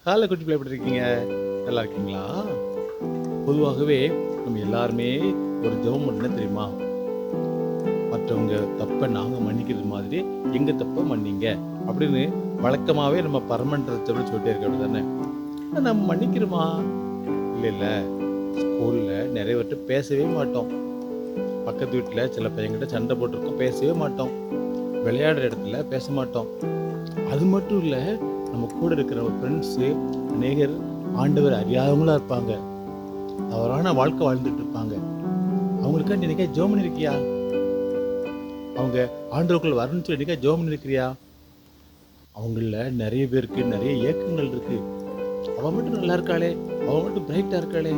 காலை குட்டி பிள்ளை எப்படி இருக்கீங்க? நல்லா இருக்கீங்களா? பொதுவாகவே நம்ம எல்லாருமே ஒரு ஜெபம் என்ன தெரியுமா? மற்றவங்க தப்பை நாங்கள் மன்னிக்கிறது மாதிரி எங்கள் தப்பை மன்னிங்க அப்படின்னு வழக்கமாகவே நம்ம பரமன்றத்தை சொல்லிட்டே இருக்க அப்படி தானே. நம்ம மன்னிக்கிறோமா? இல்லை இல்லை. ஸ்கூலில் நிறைய பேர்கிட்ட பேசவே மாட்டோம். பக்கத்து வீட்டில் சில பையன்கிட்ட சண்டை போட்டிருக்கோம், பேசவே மாட்டோம். விளையாடுற இடத்துல பேச மாட்டோம். அது மட்டும் இல்லை, நம்ம கூட இருக்கிற ஃப்ரெண்ட்ஸு அநேகர் ஆண்டவர் அறியாதவங்களா இருப்பாங்க. தவறான வாழ்க்கை வாழ்ந்துட்டு இருப்பாங்க. அவங்களுக்காண்டி என்னைக்கா ஜெபம் பண்ணிருக்கியா? அவங்க ஆண்டவருக்குள்ள வரணும்னு சொல்லி என்னைக்கா ஜெபம் பண்ணிருக்கிறியா? அவங்கள நிறைய பேருக்கு நிறைய ஏக்கங்கள் இருக்கு. அவன் மட்டும் நல்லா இருக்காளே, அவன் மட்டும் பிரைட்டா இருக்காளே,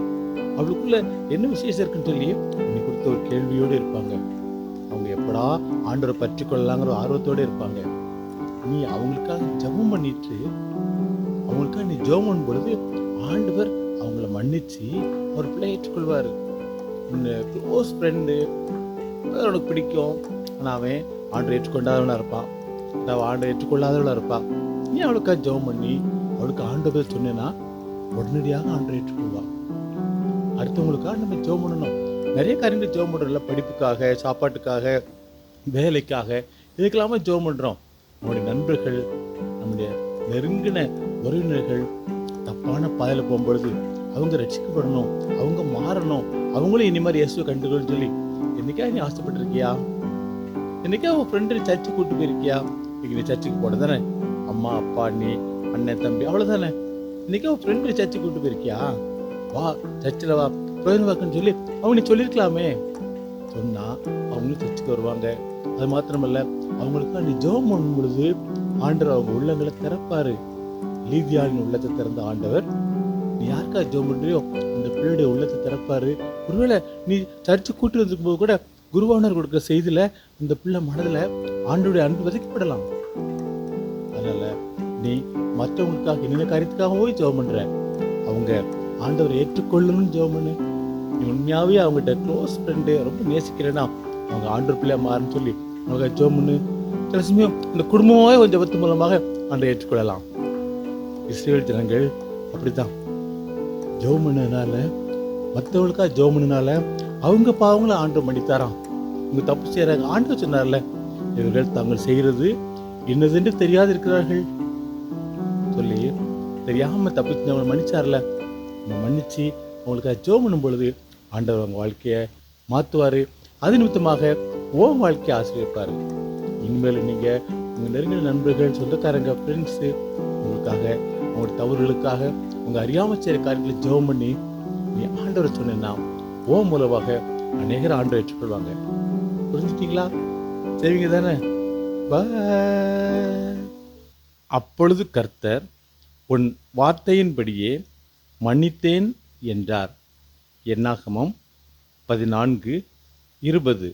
அவளுக்குள்ள என்ன விசேஷம் இருக்குன்னு சொல்லி இன்னைக்கு கொடுத்த ஒரு கேள்வியோடு இருப்பாங்க. அவங்க எப்படா ஆண்டவரை பற்றி கொள்ளலாங்கிற ஆர்வத்தோடு இருப்பாங்க. நீ அவங்களுக்காக ஜெபம் பண்ணிட்டு அவங்களுக்காக நீ ஜெபம் பண்ணும் பொழுது ஆண்டவர் அவங்கள மன்னிச்சு ஒரு பிள்ளை ஏற்றுக்கொள்வார். க்ளோஸ் ஃப்ரெண்டு உனக்கு பிடிக்கும், ஆனால் அவன் ஆண்டரை ஏற்றுக்கொண்டாதவனாக இருப்பான், அவன் ஆண்டரை ஏற்றுக்கொள்ளாதவளாக இருப்பான். நீ அவளுக்காக ஜெபம் பண்ணி அவளுக்கு ஆண்டவர் சொன்னேன்னா உடனடியாக ஆண்டரை ஏற்றுக்கொள்வான். அடுத்தவங்களுக்காக நம்ம ஜெபம் பண்ணணும். நிறைய காரியங்கள் ஜெபம் பண்ணுறோம்ல, படிப்புக்காக, சாப்பாட்டுக்காக, வேலைக்காக, இதுக்கெல்லாமே ஜெபம் பண்ணுறோம். நம்முடைய நண்பர்கள், நம்முடைய நெருங்கின உறவினர்கள் தப்பான பாதையில் போகும்பொழுது அவங்க ரட்சிக்கப்படணும், அவங்க மாறணும், அவங்களும் இனி மாதிரி இயேசுவை கண்டுக்கணும்னு சொல்லி என்னைக்கா நீ ஆசைப்பட்டிருக்கியா? என்னைக்கா உன் ஃப்ரெண்டு சர்ச்சுக்கு கூப்பிட்டு போயிருக்கியா? இன்னைக்கு நீ சர்ச்சுக்கு போட தானே, அம்மா அப்பா நீ அண்ணன் தம்பி அவ்வளோதானே. இன்னைக்கா உன் ஃப்ரெண்டு சர்ச்சுக்கு கூப்பிட்டு போயிருக்கியா? வா சர்ச்சில் வா, பிரயோஜனம் வாக்குன்னு சொல்லி அவங்க நீ சொல்லியிருக்கலாமே. சொன்னால் அவங்களும் சர்ச்சுக்கு வருவாங்க. அது மாத்திரமல்ல, அவங்களுக்காக நீ ஜெபம் பண்ணும் பொழுது ஆண்டவர் அவங்க உள்ளங்களை திறப்பாரு. லீதியாவின் உள்ளத்தை திறந்த ஆண்டவர் நீ யாருக்காக ஜெபம் பண்றியோ இந்த பிள்ளையுடைய உள்ளத்தை திறப்பாரு. ஒருவேளை நீ சர்ச்சு கூட்டி வந்திருக்கும் போது கூட குருவானர் கொடுக்குற செய்தியில இந்த பிள்ளை மனதில் ஆண்டவருடைய அன்பு விதைக்கப்படலாம். அதனால நீ மற்றவங்களுக்காக என்ன காரியத்துக்காக போய் ஜெபம் பண்ற, அவங்க ஆண்டவரை ஏற்றுக்கொள்ளணும்னு ஜெபம் பண்ணு. நீ உண்மையாவே அவங்ககிட்ட க்ளோஸ் ஃப்ரெண்டு ரொம்ப நேசிக்கிறேன்னா அவங்க ஆண்டவர் பிள்ளையா மாறுன்னு சொல்லி அவங்க ஜெபம் பண்ணு. சில சமயம் இந்த குடும்பமாகவே கொஞ்சம் ஜெபத்து மூலமாக ஆண்டை ஏற்றுக்கொள்ளலாம். இஸ்ரேல் ஜனங்கள் அப்படித்தான் ஜெபம் பண்ணதுனால, மற்றவங்களுக்காக ஜெபம் பண்ணனால அவங்க பாவங்களை ஆண்டவர் மன்னித்தாராம். இவங்க தப்பு செய்யறாங்க. ஆண்டவர் சொன்னார்ல, இவர்கள் தாங்கள் செய்கிறது என்னதென்று தெரியாது இருக்கிறார்கள் சொல்லி தெரியாம தப்பு செஞ்சவங்களை மன்னிச்சார்ல. நம்ம மன்னிச்சு அவங்களுக்காக ஜெபம் பண்ணும் பொழுது ஆண்டவர் அவங்க வாழ்க்கையை மாற்றுவார். அது நிமித்தமாக ஓம் வாழ்க்கையை ஆசீர்வதிப்பார். இனிமேல் நீங்கள் உங்கள் நெருங்கின நண்பர்கள், சொந்தக்காரங்க, ஃப்ரெண்ட்ஸு உங்களுக்காக, உங்களோட தவறுகளுக்காக, உங்கள் அறியாமல் செய்கிற காரியங்களை ஜெபம் பண்ணி நீ ஆண்டவரை சொன்னா ஓம் மூலமாக அநேகர் ஆண்டவரை ஏற்றுக்கொள்வாங்க. புரிஞ்சுட்டீங்களா? செய்வீங்க தானே? அப்பொழுது கர்த்தர் உன் வார்த்தையின்படியே மன்னித்தேன் என்றார். என்னாகமம் 14:20.